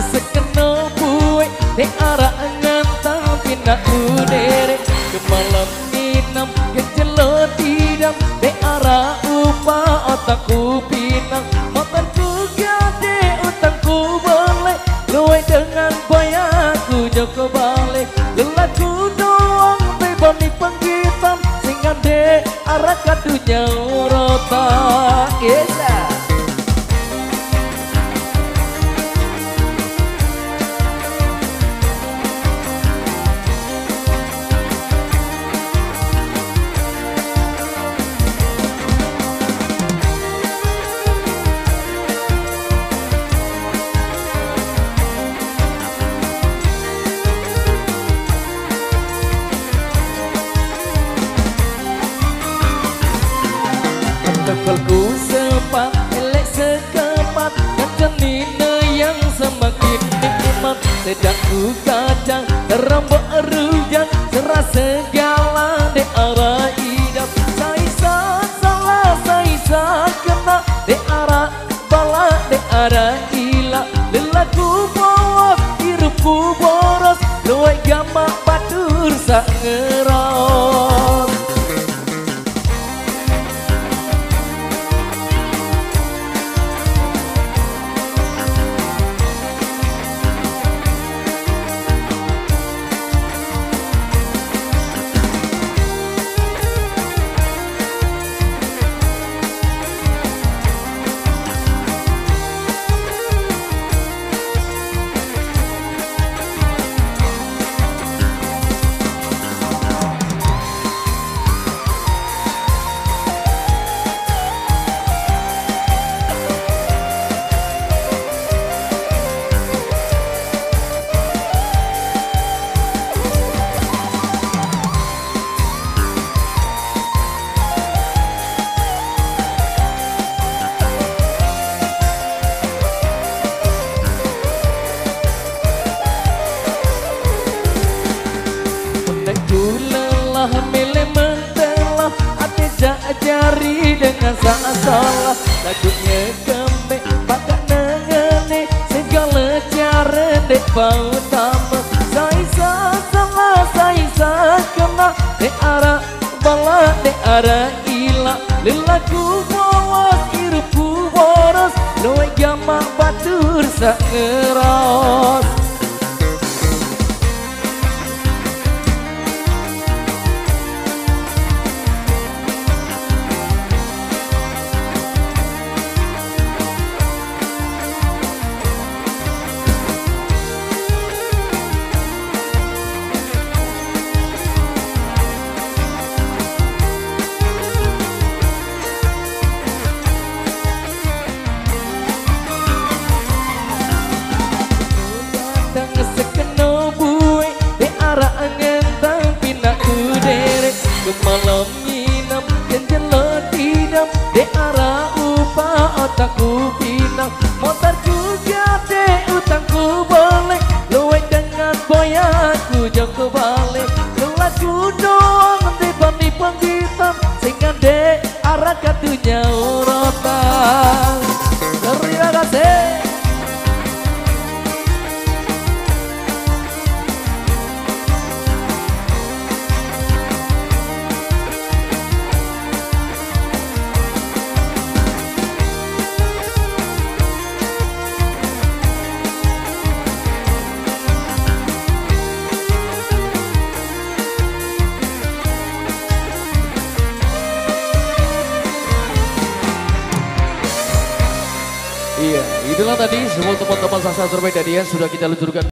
Sekeno buwe di arah ngantang pindah udere ke malam inam ke jelo tidam di arah upa otakku pinang motorku gade utangku boleh luwe dengan boyaku joko balik lelaku doang bebani penggitam sehingga de arah kadunya rota yeah. Tekelku sepat, elek sekepat Kacan nina yang semakin nikmat Sedang ku kadang terambak rujak Serah segala di arah idam Saisa salah, saisa kena Di arah bala, di arah ilah Lelaku bawas, hirupku boros Luai gamak batur sak ngeros milih mentelah hati jari dengan saat salah lagunya kembek pakai nengeni segala cara dek bau tambah saisa salah saisa kena dek arah bala dek arah ilah lelaku bawas hirupku boros luwe gamak batur sak ngeros malam nginam yang jelo tidam di arah upa otakku pinang motorku gade utangku boleh luwe dengan boyaku joko balik lelaku doang dibani penggitam sehingga de arah kadunya urotan terima kasih. Iya, itulah tadi semua teman-teman Sasa terbaik dari yang sudah kita luncurkan.